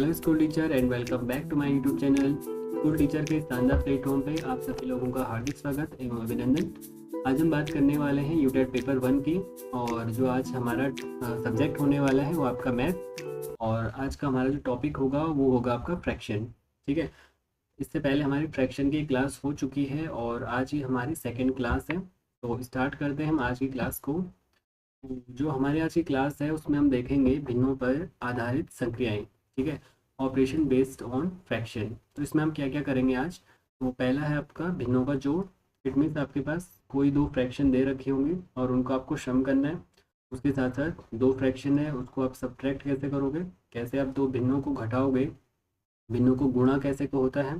Hello school teacher and welcome back to my YouTube channel. School teacher के शानदार platform पे आप सभी लोगों का हार्दिक स्वागत एवं अभिनंदन। आज हम बात करने वाले हैं यूटेट पेपर 1 की, और जो आज हमारा सब्जेक्ट होने वाला है वो आपका मैथ। और आज का हमारा जो टॉपिक होगा वो होगा आपका फ्रैक्शन। ठीक है, इससे पहले हमारी फ्रैक्शन की क्लास हो चुकी है और आज ही हमारी सेकेंड क्लास है। तो स्टार्ट करते हैं हम आज की क्लास को। जो हमारी आज की क्लास है उसमें हम देखेंगे भिन्नों पर आधारित संक्रियाएं। ठीक है, ऑपरेशन बेस्ड ऑन फ्रैक्शन। तो इसमें हम क्या क्या करेंगे आज। तो पहला है आपका भिन्नों का जोड़। इट मीन्स आपके पास कोई दो फ्रैक्शन दे रखे होंगे और उनको आपको सम करना है। उसके साथ साथ दो फ्रैक्शन है उसको आप सब्ट्रैक्ट कैसे करोगे, कैसे आप दो भिन्नों को घटाओगे, भिन्नों को गुणा कैसे को होता है,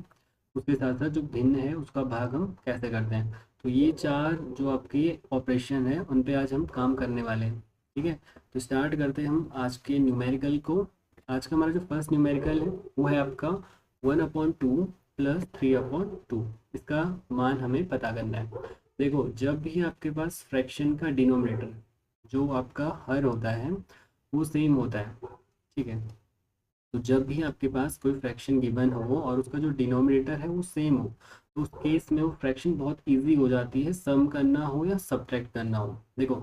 उसके साथ साथ जो भिन्न है उसका भाग हम कैसे करते हैं। तो ये चार जो आपकी ऑपरेशन है उन पे आज हम काम करने वाले हैं। ठीक है, तो स्टार्ट करते हैं हम आज के न्यूमेरिकल को। आज का हमारा जो फर्स्ट न्यूमेरिकल है वो है आपका 1/2 प्लस 3/2। इसका मान हमें पता करना है। देखो, जब भी आपके पास फ्रैक्शन का डिनोमिनेटर जो आपका हर होता है वो सेम होता है। ठीक है, तो जब भी आपके पास कोई फ्रैक्शन गिवन हो और उसका जो डिनोमिनेटर है वो सेम हो, तो उस केस में वो फ्रैक्शन बहुत इजी हो जाती है, सम करना हो या सब्ट्रैक्ट करना हो। देखो,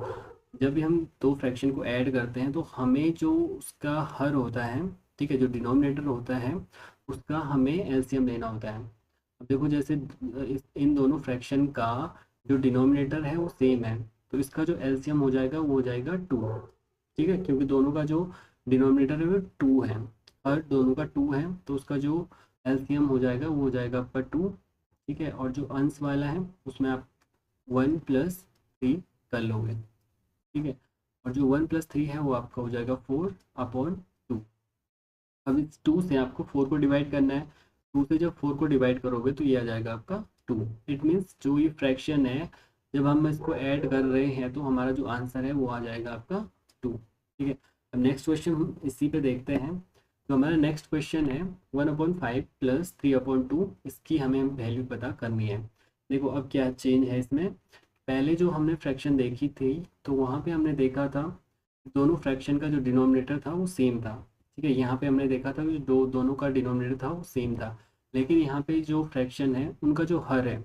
जब भी हम दो फ्रैक्शन को ऐड करते हैं तो हमें जो उसका हर होता है, ठीक है, जो डिनोमिनेटर होता है उसका हमें एलसीएम लेना होता है। अब देखो, जैसे इन दोनों फ्रैक्शन का जो डिनोमिनेटर है वो सेम है, तो इसका जो एलसीएम हो जाएगा वो हो जाएगा 2। ठीक है, क्योंकि दोनों का जो डिनोमिनेटर है वो 2 है, हर दोनों का 2 है, तो उसका जो एलसीएम हो जाएगा वो हो जाएगा आपका 2। ठीक है, और जो अंश वाला है उसमें आप 1+3 कर लोगे। ठीक है, और जो 1+3 है वो आपका हो जाएगा 4/2। अब इस 2 से आपको 4 को डिवाइड करना है। 2 से जब 4 को डिवाइड करोगे तो ये आ जाएगा आपका 2। इट मीन्स जो ये फ्रैक्शन है जब हम इसको ऐड कर रहे हैं तो हमारा जो आंसर है वो आ जाएगा आपका 2। ठीक है, अब नेक्स्ट क्वेश्चन हम इसी पे देखते हैं। तो हमारा नेक्स्ट क्वेश्चन है 1/5 प्लस 3/2। इसकी हमें वैल्यू पता करनी है। देखो, अब क्या चेंज है इसमें। पहले जो हमने फ्रैक्शन देखी थी तो वहाँ पे हमने देखा था दोनों फ्रैक्शन का जो डिनोमिनेटर था वो सेम था। ठीक है, यहाँ पे हमने देखा था कि दोनों का डिनोमिनेटर था वो सेम था, लेकिन यहाँ पे जो फ्रैक्शन है उनका जो हर है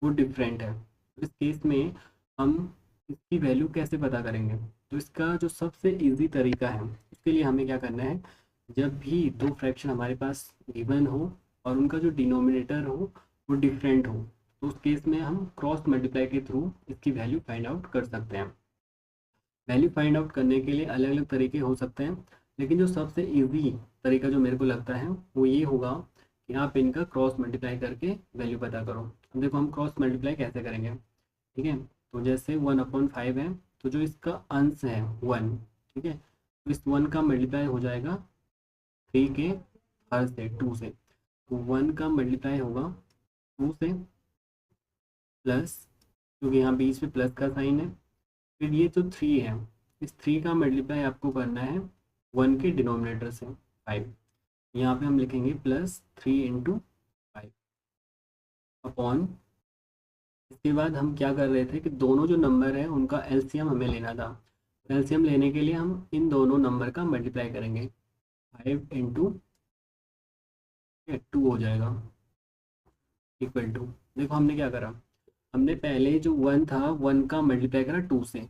वो डिफरेंट है। तो इस केस में हम इसकी वैल्यू कैसे पता करेंगे। तो इसका जो सबसे इजी तरीका है उसके लिए हमें क्या करना है, जब भी दो फ्रैक्शन हमारे पास गिवन हो और उनका जो डिनोमिनेटर हो वो डिफरेंट हो, तो उस केस में हम क्रॉस मल्टीप्लाई के थ्रू इसकी वैल्यू फाइंड आउट कर सकते हैं। वैल्यू फाइंड आउट करने के लिए अलग अलग तरीके हो सकते हैं, लेकिन जो सबसे इजी तरीका जो मेरे को लगता है वो ये होगा कि आप इनका क्रॉस मल्टीप्लाई करके वैल्यू पता करो। अब देखो, हम क्रॉस मल्टीप्लाई कैसे करेंगे। ठीक है, तो जैसे 1/5 है तो जो इसका अंश है 1, ठीक है, तो इस 1 का मल्टीप्लाई हो जाएगा 3 के हर से 2 से। तो 1 का मल्टीप्लाई होगा 2 से, प्लस, क्योंकि यहाँ बीच में प्लस का साइन है, फिर ये जो 3 है इस 3 का मल्टीप्लाई आपको करना है 1 के डिनोमिनेटर से 5। यहाँ पे हम लिखेंगे +3 × 5 अपॉन। इसके बाद हम क्या कर रहे थे कि दोनों जो नंबर है उनका एलसीएम हमें लेना था। एलसीएम लेने के लिए हम इन दोनों नंबर का मल्टीप्लाई करेंगे। 5 × 2 हो जाएगा इक्वल टू। देखो, हमने क्या करा, हमने पहले जो 1 था 1 का मल्टीप्लाई करा 2 से।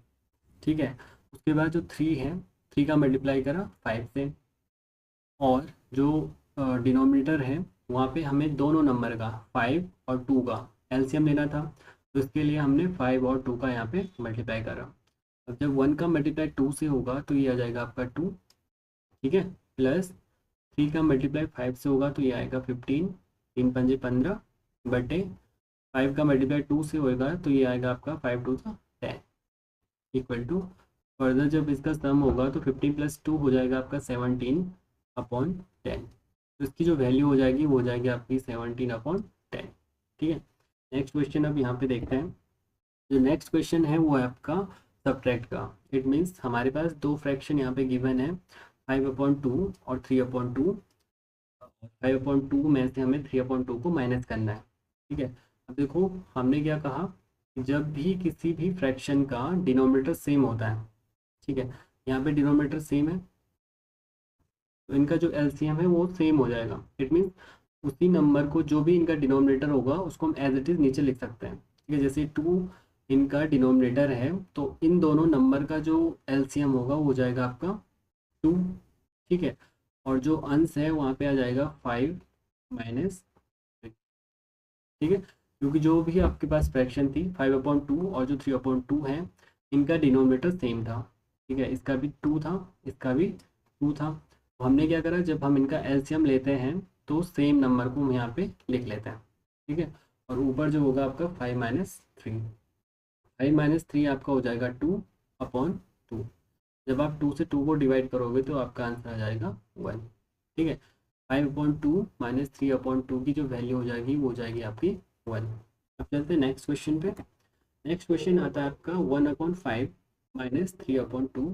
ठीक है, उसके बाद जो 3 है 3 का मल्टीप्लाई करा 5 से, और जो डिनोमिनेटर है वहाँ पे हमें दोनों नंबर का 5 और 2 का एलसीएम लेना था। तो इसके लिए हमने 5 और 2 का यहाँ पे मल्टीप्लाई करा। अब जब 1 का मल्टीप्लाई 2 से होगा तो ये आ जाएगा आपका 2। ठीक है, प्लस 3 का मल्टीप्लाई 5 से होगा तो ये आएगा 15, 3×5 = 15 बटे 5 का मल्टीप्लाई 2 से होगा तो ये आएगा आपका 5×2 = 10 इक्वल टू। फर्दर जब इसका सम होगा तो 15 + 2 हो जाएगा आपका 17/10। तो इसकी जो वैल्यू हो जाएगी वो हो जाएगी आपकी 17/10। ठीक है, नेक्स्ट क्वेश्चन अब यहाँ पे देखते हैं। जो नेक्स्ट क्वेश्चन है वो है आपका सब्ट्रैक्ट का। इट मीन्स हमारे पास दो फ्रैक्शन यहाँ पे गिवन है 5/2 और 3/2। 5/2 में से हमें 3/2 को माइनस करना है। ठीक है, अब देखो, हमने क्या कहा कि जब भी किसी भी फ्रैक्शन का डिनोमिनेटर सेम होता है, ठीक है, यहाँ पे डिनोमिनेटर सेम है तो इनका जो एलसीएम है वो सेम हो जाएगा। इट मीन्स उसी नंबर को जो भी इनका डिनोमिनेटर होगा उसको हम एज इट इज़ नीचे लिख सकते हैं। ठीक है, जैसे 2 इनका डिनोमिनेटर है तो इन दोनों नंबर का जो एलसीएम होगा वो हो जाएगा आपका 2। ठीक है, और जो अंश है वहाँ पे आ जाएगा 5 माइनस। ठीक है, क्योंकि जो भी आपके पास फ्रैक्शन थी 5/2 और जो 3/2 है इनका डिनोमिनेटर सेम था। ठीक है, इसका भी 2 था, इसका भी 2 था। तो हमने क्या करा, जब हम इनका एलसीएम लेते हैं तो सेम नंबर को हम यहाँ पे लिख लेते हैं। ठीक है, और ऊपर जो होगा आपका 5 - 3, 5 - 3 आपका हो जाएगा 2/2। जब आप 2 से 2 को डिवाइड करोगे तो आपका आंसर आ जाएगा 1। ठीक है, 5/2 - 3/2 की जो वैल्यू हो जाएगी वो हो जाएगी आपकी 1। अब चलते हैं नेक्स्ट क्वेश्चन पे। नेक्स्ट क्वेश्चन आता है आपका 1/5 - 3/2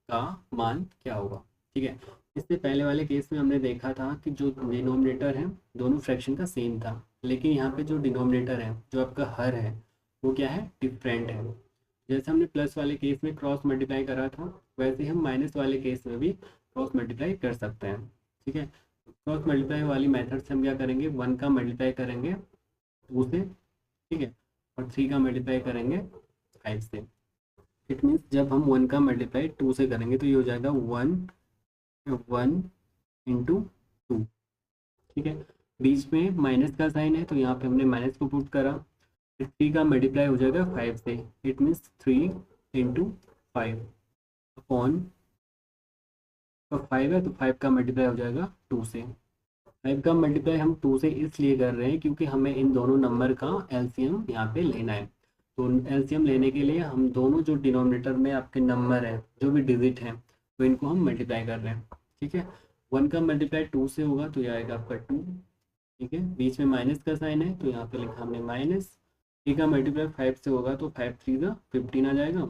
का मान क्या होगा। ठीक है, इससे पहले वाले केस में हमने देखा था कि जो डिनोमिनेटर है दोनों फ्रैक्शन का सेम था, लेकिन यहाँ पे जो डिनोमिनेटर है जो आपका हर है वो क्या है, डिफरेंट है। जैसे हमने प्लस वाले केस में क्रॉस मल्टीप्लाई करा था वैसे हम माइनस वाले केस में भी क्रॉस मल्टीप्लाई कर सकते हैं। ठीक है, क्रॉस मल्टीप्लाई वाली मेथड से हम क्या करेंगे, 1 का मल्टीप्लाई करेंगे 2 से। ठीक है, और 3 का मल्टीप्लाई करेंगे 5 से। इट मीन्स जब हम 1 का मल्टीप्लाई 2 से करेंगे तो ये हो जाएगा 1 × 2। ठीक है, बीच में माइनस का साइन है तो यहाँ पे हमने माइनस को पुट करा। फिर 3 का मल्टीप्लाई हो जाएगा 5 से। इट मीन्स 3 × 5 अपॉन, तो 5 है तो 5 का मल्टीप्लाई हो जाएगा 2 से। 5 का मल्टीप्लाई हम 2 से इसलिए कर रहे हैं क्योंकि हमें इन दोनों नंबर का एलसीएम यहाँ पे लेना है। तो एलसीएम लेने के लिए हम दोनों जो डिनोमिनेटर में आपके नंबर है जो भी डिजिट है तो इनको हम मल्टीप्लाई कर रहे हैं। ठीक है, 1 का मल्टीप्लाई 2 से होगा तो यह आएगा आपका 2। ठीक है, बीच में माइनस का साइन है तो यहाँ पे लिखा हमने माइनस। 3 का मल्टीप्लाई 5 से होगा तो 5 × 3 = 15 आ जाएगा,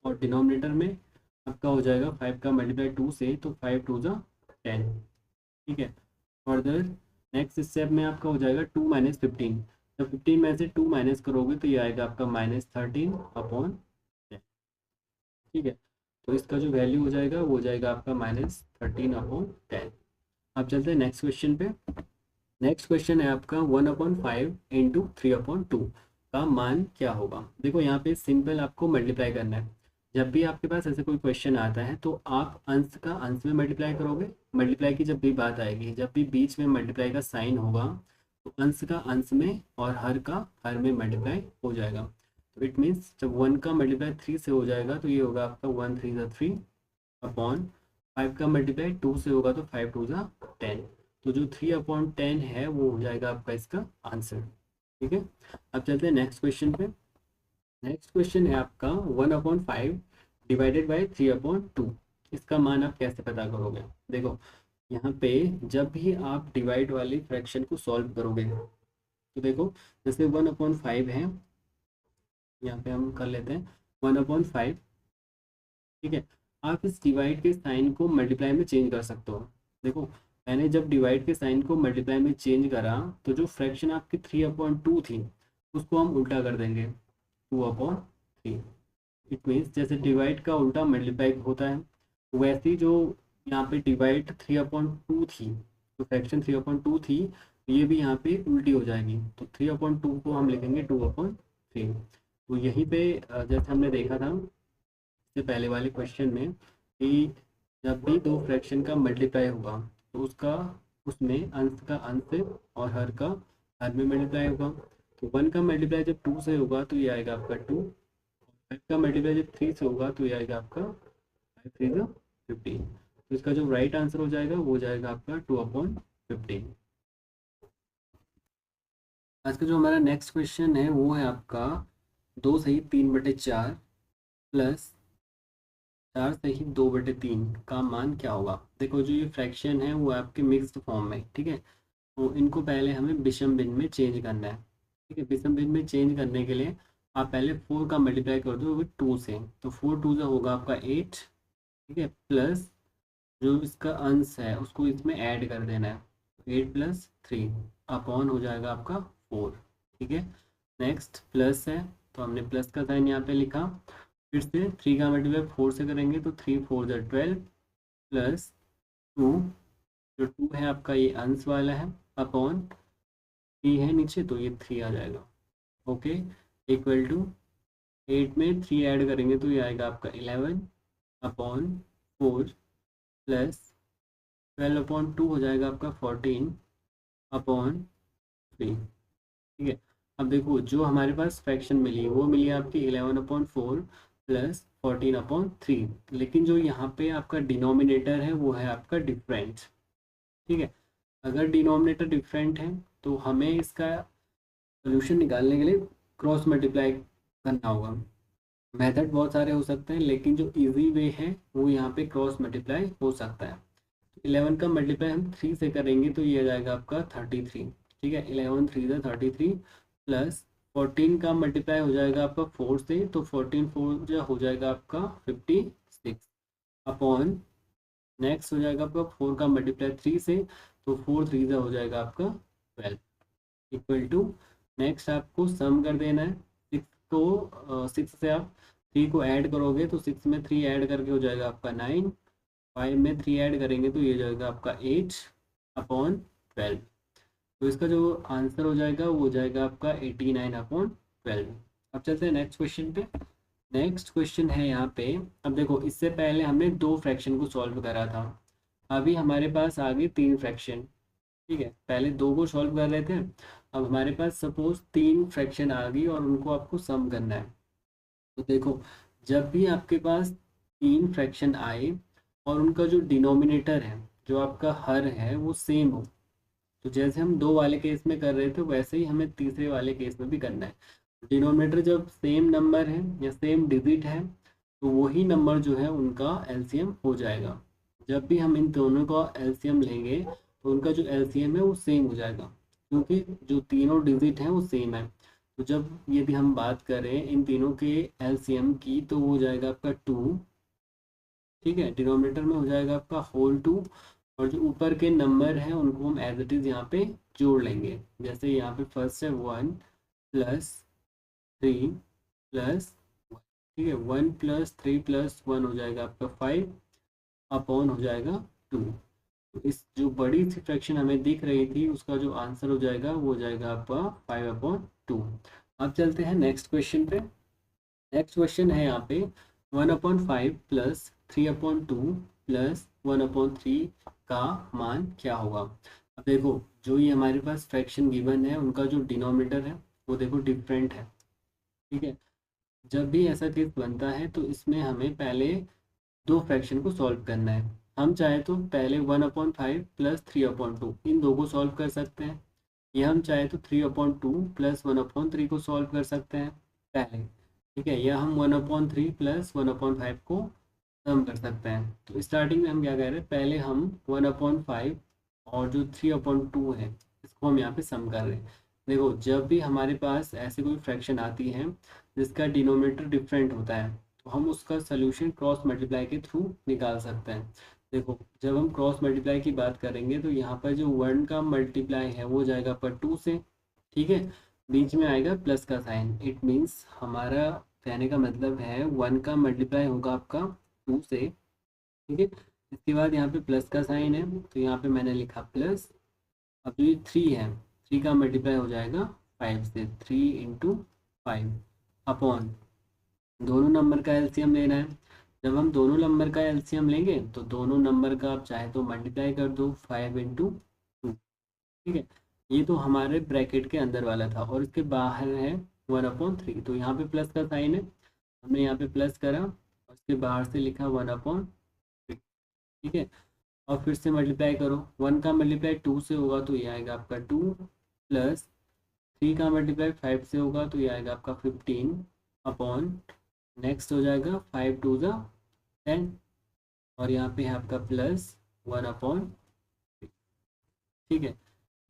और डिनोमिनेटर में आपका हो जाएगा 5 का मल्टीप्लाई 2 से तो 5 × 2 = 10। ठीक है, फर्दर नेक्स्ट स्टेप में आपका हो जाएगा 2 - 15। जब 15 में से 2 माइनस करोगे तो ये आएगा आपका -13/10। ठीक है, तो इसका जो वैल्यू हो जाएगा वो हो जाएगा आपका -13/10। अब चलते हैं नेक्स्ट क्वेश्चन पे। नेक्स्ट क्वेश्चन है आपका 1/5 × 3/2 का मान क्या होगा। देखो यहाँ पे सिंपल आपको मल्टीप्लाई करना है। जब भी आपके पास ऐसे कोई क्वेश्चन आता है तो आप अंश का अंश में मल्टीप्लाई करोगे। मल्टीप्लाई की जब भी बात आएगी, जब भी बीच में मल्टीप्लाई का साइन होगा तो अंश का अंश में और हर का हर में मल्टीप्लाई हो जाएगा। तो इट मीन्स जब 1 का मल्टीप्लाई 3 से हो जाएगा तो ये होगा आपका 1 × 3 = 3 अपॉन 5 का मल्टीप्लाई 2 से होगा तो 5 × 2 = 10। तो जो 3/10 है वो हो जाएगा आपका इसका आंसर। ठीक है, अब चलते हैं नेक्स्ट क्वेश्चन पे। नेक्स्ट क्वेश्चन है आपका 1/5 डिवाइडेड बाई 3/2। इसका मान आप कैसे पता करोगे। देखो यहाँ पे जब भी आप डिवाइड वाली फ्रैक्शन को सॉल्व करोगे तो देखो जैसे 1/5 है, यहाँ पे हम कर लेते हैं 1/5। ठीक है, आप इस डिवाइड के साइन को मल्टीप्लाई में चेंज कर सकते हो। देखो मैंने जब डिवाइड के साइन को मल्टीप्लाई में चेंज करा तो जो फ्रैक्शन आपकी 3/2 थी उसको हम उल्टा कर देंगे 2/3। इट मीन्स जैसे डिवाइड का उल्टा मल्टीप्लाई होता है वैसे ही जो यहाँ पे डिवाइड 3/2 थी, तो फ्रैक्शन 3/2 थी, ये भी यहाँ पे उल्टी हो जाएगी। तो 3/2 को हम लिखेंगे 2/3। तो यहीं पे जैसे हमने देखा था इससे पहले वाले क्वेश्चन में कि जब भी दो फ्रैक्शन का मल्टीप्लाई होगा तो उसका उसमें अंश का अंश और हर का हर में मल्टीप्लाई होगा। तो 1 का मल्टीप्लाई जब 2 से होगा तो ये आएगा आपका 2। 5 का मल्टीप्लाई जब 3 से होगा तो ये आएगा आपका 5 × 3 = 15। तो इसका जो राइट आंसर हो जाएगा वो हो जाएगा आपका 2/15। आज का जो हमारा नेक्स्ट क्वेश्चन है वो है आपका 2 सही 3/4 प्लस 4 सही 2/3 का मान क्या होगा। देखो जो ये फ्रैक्शन है वो आपके मिक्स्ड फॉर्म में। ठीक है, तो इनको पहले हमें विषम भिन्न में चेंज करना है। ठीक है, विषम भिन्न में चेंज करने के लिए आप पहले 4 का मल्टीप्लाई कर दो 2 से, तो 4 × 2 = होगा आपका 8। ठीक है, प्लस जो इसका अंश है उसको इसमें ऐड कर देना है, 8 + 3 अपॉन हो जाएगा आपका 4। ठीक है, नेक्स्ट प्लस है तो हमने प्लस का साइन यहाँ पे लिखा। फिर से 3 का मल्टीप्लाई 4 से करेंगे तो 3 × 4 = 12 प्लस 2, जो 2 है आपका ये अंश वाला है, अपॉन 3 है नीचे तो ये 3 आ जाएगा। ओके, इक्वल टू 8 में 3 ऐड करेंगे तो ये आएगा आपका 11 अपॉन 4 प्लस 12 अपॉन 2 हो जाएगा आपका 14 अपॉन 3। ठीक है, अब देखो जो हमारे पास फ्रैक्शन मिली वो मिली आपकी 11/4 प्लस 14/3, लेकिन जो यहाँ पे आपका डिनोमिनेटर है वो है आपका डिफरेंट। ठीक है, अगर डिनोमिनेटर डिफरेंट है तो हमें इसका सोल्यूशन निकालने के लिए क्रॉस मल्टीप्लाई करना होगा। मेथड बहुत सारे हो सकते हैं लेकिन जो इजी वे है वो यहाँ पे क्रॉस मल्टीप्लाई हो सकता है। 11 का मल्टीप्लाई हम 3 से करेंगे तो ये आ जाएगा आपका 33। ठीक है, 11 3 से 33 प्लस 14 का मल्टीप्लाई हो जाएगा आपका 4 से तो 14 4 जो हो जाएगा आपका 56 अपॉन नेक्स्ट हो जाएगा आपका 4 का मल्टीप्लाई 3 से तो 4 3 हो जाएगा आपका 12 इक्वल टू नेक्स्ट आपको सम कर देना है। 6 को 6 से आप 3 को ऐड करोगे तो 6 में 3 ऐड करके हो जाएगा आपका 9, 5 में 3 ऐड करेंगे तो ये जाएगा आपका 8 अपॉन 12। तो इसका जो आंसर हो जाएगा वो हो जाएगा आपका 89/12। अब चलते हैं नेक्स्ट क्वेश्चन पे। नेक्स्ट क्वेश्चन है यहाँ पे, अब देखो इससे पहले हमने 2 फ्रैक्शन को सॉल्व करा था, अभी हमारे पास आ गए 3 फ्रैक्शन। ठीक है, पहले 2 को सॉल्व कर रहे थे, अब हमारे पास सपोज 3 फ्रैक्शन आ गई और उनको आपको सम करना है। तो देखो जब भी आपके पास 3 फ्रैक्शन आए और उनका जो डिनोमिनेटर है, जो आपका हर है वो सेम हो, तो जैसे हम 2 वाले केस में कर रहे थे वैसे ही हमें तीसरे वाले केस में भी करना है। डिनोमिनेटर जब सेम नंबर है या सेम डिजिट है तो वही नंबर जो है उनका एलसीएम हो जाएगा। जब भी हम इन दोनों का एलसीएम लेंगे तो उनका जो एलसीएम है वो सेम हो जाएगा, क्योंकि जो तीनों डिजिट हैं वो सेम है। तो जब यदि हम बात करें इन तीनों के एलसीएम की तो वो हो जाएगा आपका 2। ठीक है, डिनोमिनेटर में हो जाएगा आपका होल 2 और जो ऊपर के नंबर हैं उनको हम एज इट इज़ यहाँ पे जोड़ लेंगे। जैसे यहाँ पे फर्स्ट है 1 प्लस 3 प्लस 1। ठीक है, 1 प्लस 3 प्लस 1 हो जाएगा आपका 5 अपॉन हो जाएगा 2। तो इस जो बड़ी सी फ्रैक्शन हमें दिख रही थी उसका जो आंसर हो जाएगा वो हो जाएगा आपका 5/2। अब चलते हैं नेक्स्ट क्वेश्चन पे। नेक्स्ट क्वेश्चन है यहाँ पे 1/5 प्लस 3/2 प्लस 1/3 का मान क्या होगा। अब देखो जो ये हमारे पास फ्रैक्शन गिवन है उनका जो डिनोमिनेटर है वो देखो डिफरेंट है। ठीक है, जब भी ऐसा केस बनता है तो इसमें हमें पहले 2 फ्रैक्शन को सॉल्व करना है। हम चाहे तो पहले 1/5 प्लस 3/2 इन दो को सॉल्व कर सकते हैं, या हम चाहे तो 3/2 प्लस 1/3 को सॉल्व कर सकते हैं पहले। ठीक है, या हम 1/3 प्लस 1/5 को सम कर सकते हैं। तो स्टार्टिंग में हम क्या कह रहे हैं, पहले हम 1/5 और जो 3/2 है इसको हम यहाँ पे सम कर रहे हैं। देखो जब भी हमारे पास ऐसी कोई फ्रैक्शन आती है जिसका डिनोमिनेटर डिफरेंट होता है तो हम उसका सोल्यूशन क्रॉस मल्टीप्लाई के थ्रू निकाल सकते हैं। देखो जब हम क्रॉस मल्टीप्लाई की बात करेंगे तो यहाँ पर जो 1 का मल्टीप्लाई है वो जाएगा पर 2 से। ठीक है, बीच में आएगा प्लस का साइन, इट मीन्स हमारा कहने का मतलब है 1 का मल्टीप्लाई होगा आपका 2 से। ठीक है, इसके बाद यहाँ पे प्लस का साइन है तो यहाँ पे मैंने लिखा प्लस। अब जो ये 3 है 3 का मल्टीप्लाई हो जाएगा 5 से, 3 × 5 अपॉन दोनों नंबर का एलसीएम लेना है। जब हम दोनों नंबर का एलसीएम लेंगे तो दोनों नंबर का आप चाहे तो मल्टीप्लाई कर दो 5 × 2। ठीक है, ये तो हमारे ब्रैकेट के अंदर वाला था और इसके बाहर है 1/3, तो यहाँ पे प्लस का साइन है, हमने यहाँ पे प्लस करा और इसके बाहर से लिखा 1/3। ठीक है, और फिर से मल्टीप्लाई करो, 1 का मल्टीप्लाई 2 से होगा तो ये आएगा आपका 2 प्लस 3 का मल्टीप्लाई 5 से होगा तो ये आएगा आपका 15 अपॉन नेक्स्ट हो जाएगा 5 2 10 और यहाँ पे है आपका प्लस 1/3। ठीक है,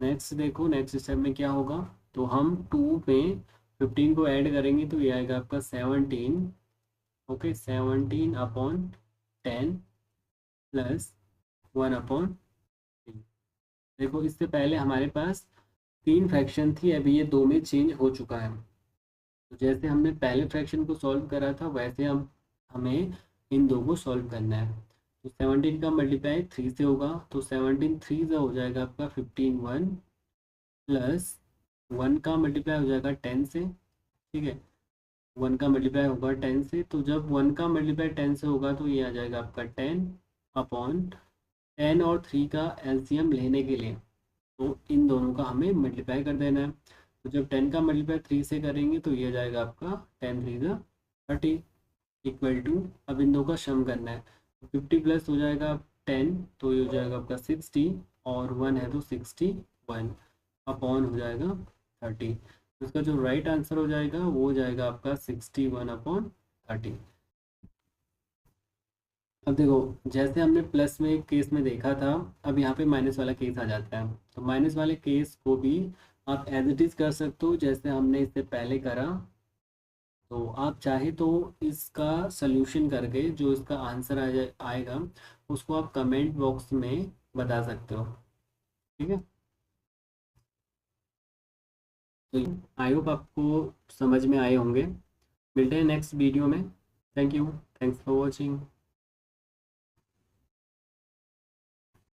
नेक्स्ट देखो नेक्स्ट स्टेप में क्या होगा, तो हम 2 में 15 को ऐड करेंगे तो ये आएगा आपका 17। Okay, 17/10 plus 1/3। देखो इससे पहले हमारे पास 3 फ्रैक्शन थी, अभी ये 2 में चेंज हो चुका है। तो जैसे हमने पहले फ्रैक्शन को सॉल्व करा था वैसे हम हमें इन दो को सॉल्व करना है। तो 17 का मल्टीप्लाई 3 से होगा, तो 17 3 से हो जाएगा आपका 15 1, प्लस 1 का मल्टीप्लाई हो जाएगा 10 से। ठीक है, 1 का मल्टीप्लाई होगा 10 से, तो जब 1 का मल्टीप्लाई 10 से होगा तो ये आ जाएगा आपका 10 अपॉन 10 और 3 का एलसीएम लेने के लिए तो इन दोनों का हमें मल्टीप्लाई कर देना है। तो जब 10 का मल्टीप्लाई 3 से करेंगे तो ये आ जाएगा आपका 10 3 का 30 इक्वल टू, अब इन दो का सम करना है, तो 50 प्लस हो जाएगा 10 तो ये हो जाएगा आपका 60 और 1 है तो 61 अपॉन हो जाएगा 30। तो इसका जो राइट आंसर हो जाएगा वो हो जाएगा आपका 61 अपॉन 30। अब देखो जैसे हमने प्लस में केस में देखा था, अब यहाँ पे माइनस वाला केस आ जाता है, तो माइनस वाले केस को भी आप एज इट इज़ कर सकते हो जैसे हमने इससे पहले करा। तो आप चाहे तो इसका सल्यूशन करके जो इसका आंसर आएगा उसको आप कमेंट बॉक्स में बता सकते हो। ठीक है, तो आई होप आपको समझ में आए होंगे। मिलते हैं नेक्स्ट वीडियो में। Thank you, thanks for watching.